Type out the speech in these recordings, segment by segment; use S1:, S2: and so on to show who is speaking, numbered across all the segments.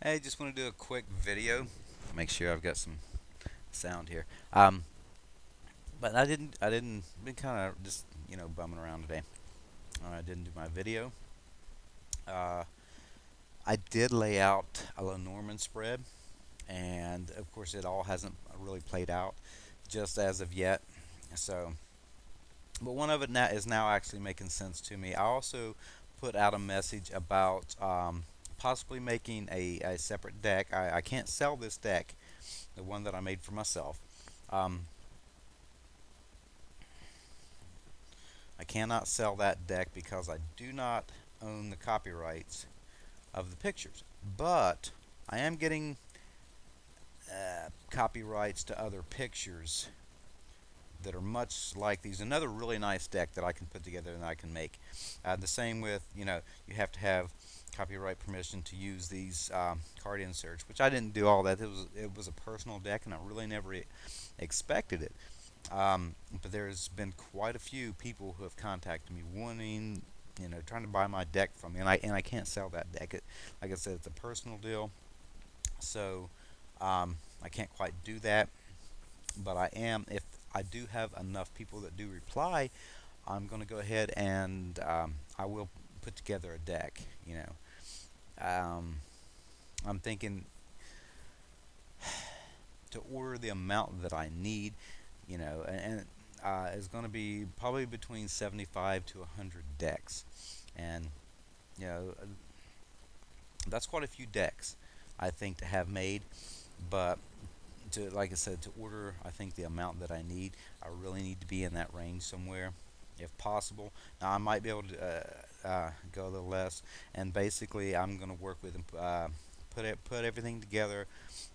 S1: Hey, just want to do a quick video. Make sure I've got some sound here. But I didn't. Been kind of just bumming around today. I didn't do my video. Uh, I did lay out a Lenormand spread, and of course it all hasn't really played out just as of yet. So, but one of it now is now actually making sense to me. I also put out a message about possibly making a separate deck. I can't sell this deck, the one that I made for myself. Um, I cannot sell that deck because I do not own the copyrights of the pictures. But I am getting copyrights to other pictures that are much like these. Another really nice deck that I can put together and I can make. The same with, you have to have copyright permission to use these card inserts, which I didn't do all that. It was a personal deck, and I really never expected it. But there's been quite a few people who have contacted me wanting, trying to buy my deck from me, and I can't sell that deck. Like I said, it's a personal deal, so I can't quite do that. But I am, if I do have enough people that do reply, I'm going to go ahead and I will put together a deck. I'm thinking to order the amount that I need, and is going to be probably between 75 to 100 decks, and you know that's quite a few decks I think to have made. But to, like I said, to order, I think the amount that I need, I really need to be in that range somewhere, if possible. Now I might be able to go a little less, and basically I'm going to work with put everything together,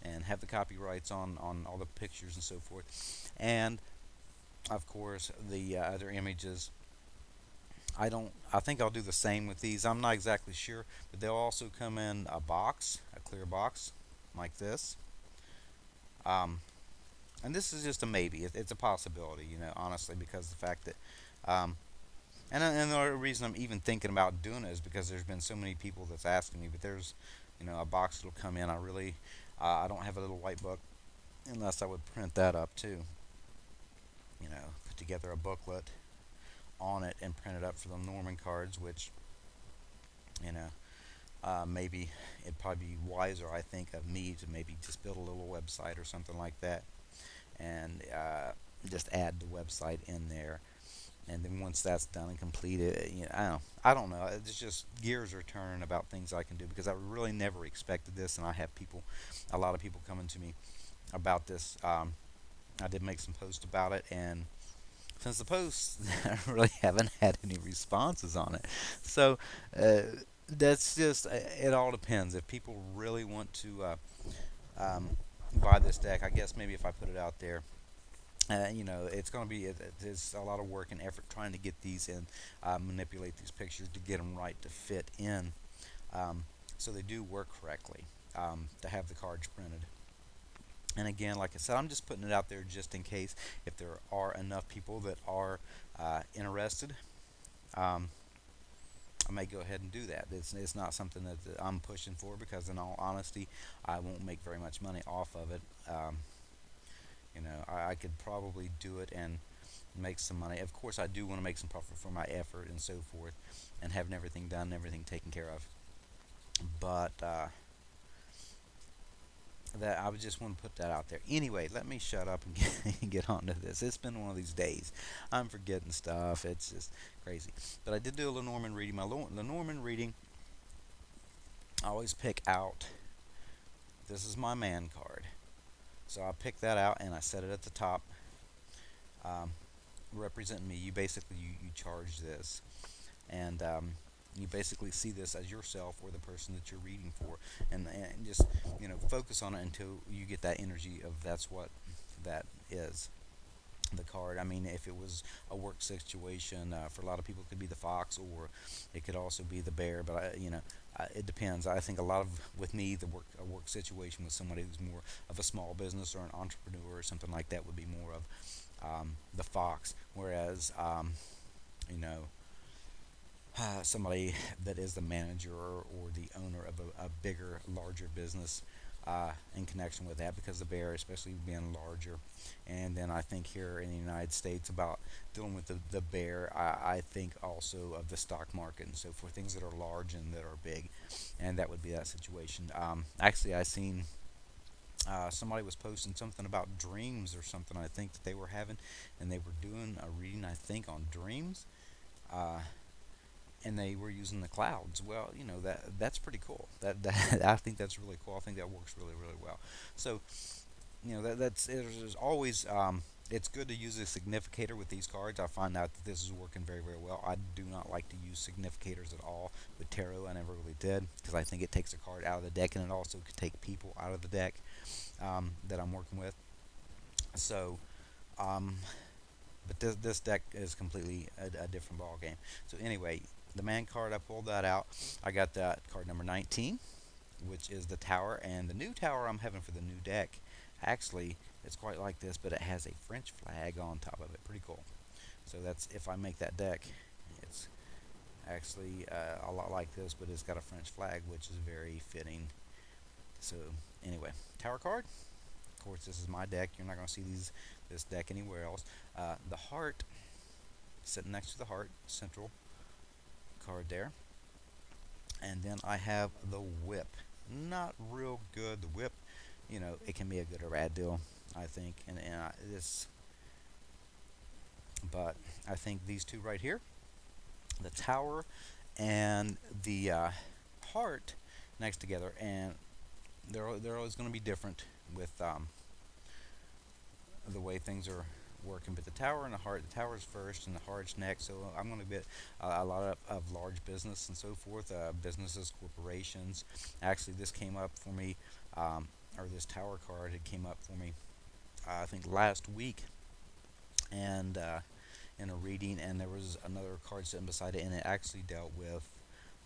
S1: and have the copyrights on all the pictures and so forth, and of course the other images. I think I'll do the same with these. I'm not exactly sure, but they'll also come in a box, a clear box, like this. Um, and this is just a maybe. It's a possibility, honestly, because the fact that, um, and the reason I'm even thinking about doing it is because there's been so many people that's asking me. But there's, a box that'll come in. I don't have a little white book, unless I would print that up too. Put together a booklet on it and print it up for the Norman cards, which, you know, maybe it'd probably be wiser, I think, of me to maybe just build a little website or something like that, and just add the website in there. And then once that's done and completed, I don't know. It's just gears are turning about things I can do, because I really never expected this, and I have a lot of people coming to me about this. I did make some posts about it, and since the posts, I really haven't had any responses on it. So uh, that's just, it all depends. If people really want to buy this deck, I guess maybe if I put it out there, it's going to be, there's a lot of work and effort trying to get these in, manipulate these pictures to get them right to fit in, so they do work correctly, to have the cards printed. And again, like I said, I'm just putting it out there just in case, if there are enough people that are interested. Um, I may go ahead and do that. It's not something that I'm pushing for, because, in all honesty, I won't make very much money off of it. I could probably do it and make some money. Of course, I do want to make some profit for my effort and so forth, and having everything done, everything taken care of. But that I would just want to put that out there. Anyway, let me shut up and get on to this. It's been one of these days. I'm forgetting stuff. It's just crazy. But I did do a Lenormand reading. My Lenormand reading, I always pick out, this is my man card. So I pick that out and I set it at the top, um, representing me. You charge this, and you basically see this as yourself or the person that you're reading for, and just focus on it until you get that energy of that's what that is, the card. I mean, if it was a work situation, for a lot of people, it could be the fox, or it could also be the bear. But it depends. I think a lot of, with me, a work situation with somebody who's more of a small business or an entrepreneur or something like that would be more of, the fox. Whereas, you know somebody that is the manager or the owner of a bigger, larger business in connection with that, because the bear, especially being larger. And then I think here in the United States about dealing with the bear, I think also of the stock market and so forth, things that are large and that are big, and that would be that situation. Actually, I seen somebody was posting something about dreams or something, I think that they were having, and they were doing a reading, I think, on dreams. Uh, and they were using the clouds. Well, that's pretty cool. That I think that's really cool. I think that works really really well. So that's there's always it's good to use a significator with these cards. I find out that this is working very very well. I do not like to use significators at all with tarot. I never really did, because I think it takes a card out of the deck, and it also could take people out of the deck that I'm working with. So um, but this deck is completely a different ball game. So anyway, the man card, I pulled that out. I got that card number 19, which is the tower, and the new tower I'm having for the new deck. Actually, it's quite like this, but it has a French flag on top of it. Pretty cool. So that's, if I make that deck, it's actually a lot like this, but it's got a French flag, which is very fitting. So anyway, tower card. Of course, this is my deck. You're not going to see this deck anywhere else. The heart, sitting next to the heart, central card there. And then I have the whip. Not real good. The whip, it can be a good or bad deal, I think. But I think these two right here, the tower and the heart next together, and they're always going to be different with the way things are working. But the tower and the heart, the tower's first and the heart's next. So I'm going to get a lot of large business and so forth, businesses, corporations. Actually, this came up for me, or this tower card had came up for me, I think last week, and in a reading, and there was another card sitting beside it, and it actually dealt with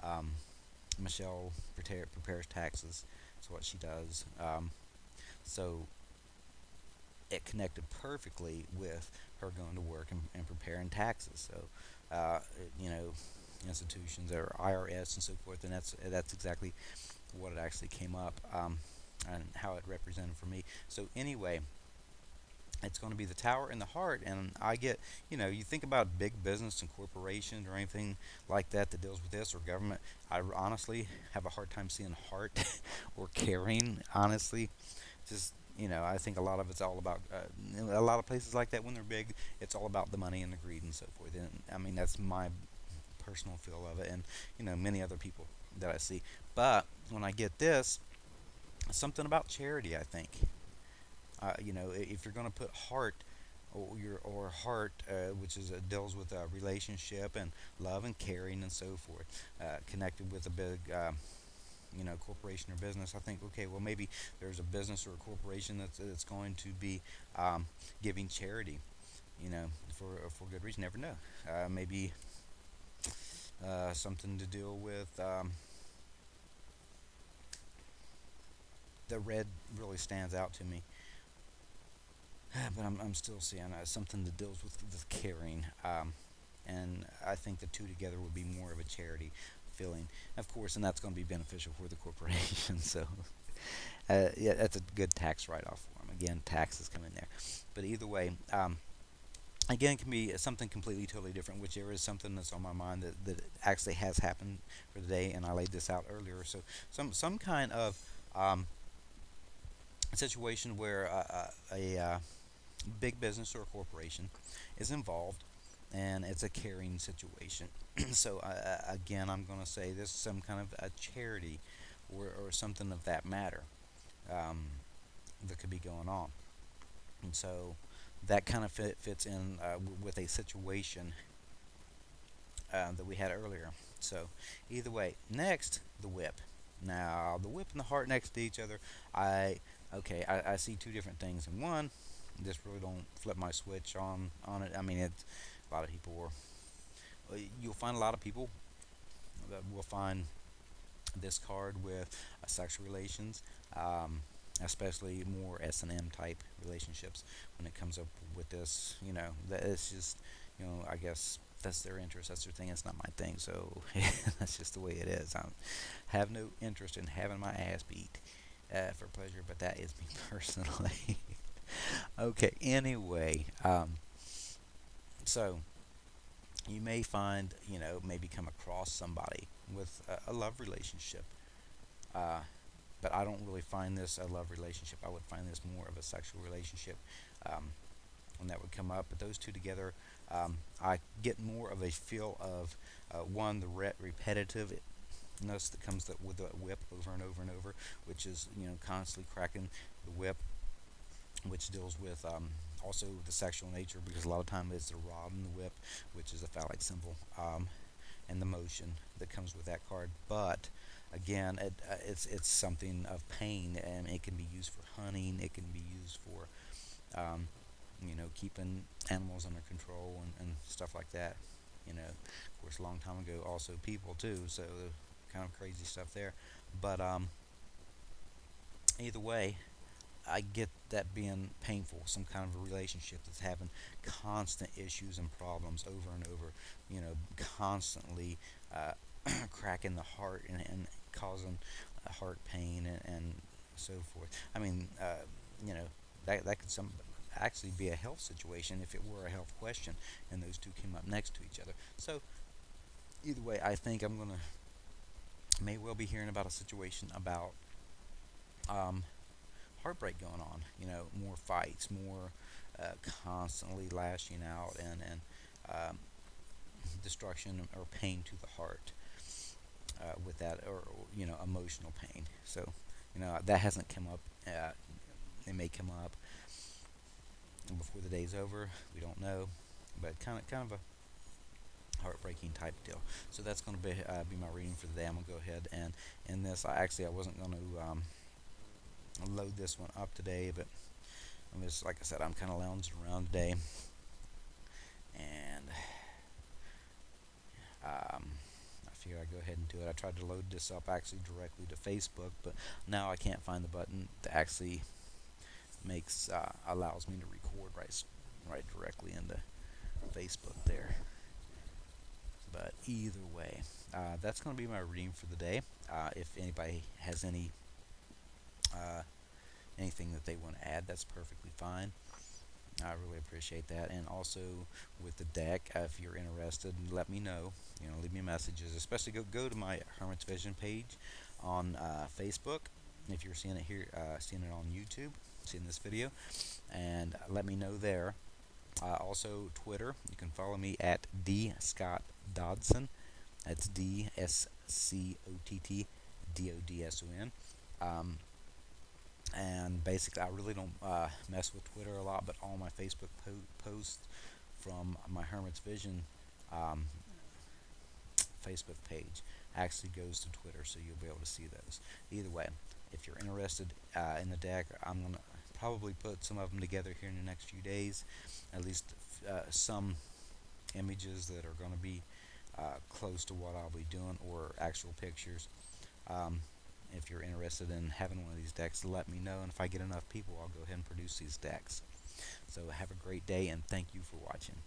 S1: um, Michelle prepares taxes. That's what she does. So it connected perfectly with her going to work and preparing taxes. So, institutions or IRS and so forth, and that's exactly what it actually came up, and how it represented for me. So anyway, it's going to be the tower and the heart, and I get, you think about big business and corporations or anything like that deals with this, or government. I honestly have a hard time seeing heart or caring, honestly. Just, I think a lot of it's all about a lot of places like that, when they're big, it's all about the money and the greed and so forth. And I mean, that's my personal feel of it, and many other people that I see. But when I get this, something about charity, I think. If you're going to put heart, or heart, which is deals with a relationship and love and caring and so forth, connected with a big corporation or business. I think, okay, well, maybe there's a business or a corporation that's going to be giving charity, for good reason. Never know. Maybe something to deal with the red really stands out to me. But I'm still seeing something that deals with caring, and I think the two together would be more of a charity feeling, of course, and that's going to be beneficial for the corporation. So, yeah, that's a good tax write-off for them. Again, taxes come in there, but either way, again, it can be something completely, totally different. Whichever is something that's on my mind that actually has happened for the day, and I laid this out earlier. So, some kind of situation where a big business or a corporation is involved, and it's a caring situation. So again, I'm going to say this is some kind of a charity, or something of that matter, um, that could be going on. And so that kind of fits in with a situation that we had earlier. So either way, next, the whip. Now the whip and the heart next to each other, I I see two different things in one. Just really don't flip my switch on it. I mean, it's a lot of people you'll find a lot of people that will find this card with sexual relations, especially more S&M type relationships. When it comes up with this, that it's just, I guess that's their interest, that's their thing. It's not my thing, so that's just the way it is. I have no interest in having my ass beat for pleasure, but that is me personally. Okay, anyway, so you may find, maybe come across somebody with a love relationship. Uh, but I don't really find this a love relationship. I would find this more of a sexual relationship um, when that would come up. But those two together, I get more of a feel of one, the repetitiveness that comes with the whip over and over and over, which is, constantly cracking the whip, which deals with also the sexual nature, because a lot of time it's the rod and the whip, which is a phallic symbol, and the motion that comes with that card. But again, it's something of pain, and it can be used for hunting. It can be used for keeping animals under control and stuff like that. Of course, a long time ago, also people too. So kind of crazy stuff there. But either way, I get that being painful, some kind of a relationship that's having constant issues and problems over and over, constantly uh, cracking the heart and causing heart pain and so forth. I mean, that could actually be a health situation if it were a health question and those two came up next to each other. So either way, I think I'm gonna may well be hearing about a situation about um, heartbreak going on. More fights, more constantly lashing out, and um, destruction or pain to the heart with that, or emotional pain. So that hasn't come up. It may come up before the day's over. We don't know, but kind of a heartbreaking type deal. So that's going to be my reading for the day. I'm gonna go ahead and in this. I wasn't going to load this one up today, but I'm just, like I said, I'm kind of lounging around today, and I figured I'd go ahead and do it. I tried to load this up actually directly to Facebook, but now I can't find the button that actually allows me to record right directly into Facebook there. But either way, that's going to be my reading for the day. If anybody has uh, anything that they want to add, that's perfectly fine. I really appreciate that. And also with the deck, if you're interested, let me know. Leave me messages. Especially go to my Hermit's Vision page on Facebook. If you're seeing it here, seeing it on YouTube, seeing this video, and let me know there. Also Twitter, you can follow me at D Scott Dodson. That's DSCOTTDODSON. And basically, I really don't mess with Twitter a lot, but all my Facebook posts from my Hermit's Vision um, Facebook page actually goes to Twitter, so you'll be able to see those. Either way, if you're interested in the deck, I'm going to probably put some of them together here in the next few days, at least some images that are going to be close to what I'll be doing, or actual pictures. Um, if you're interested in having one of these decks, let me know, and if I get enough people, I'll go ahead and produce these decks. So have a great day, and thank you for watching.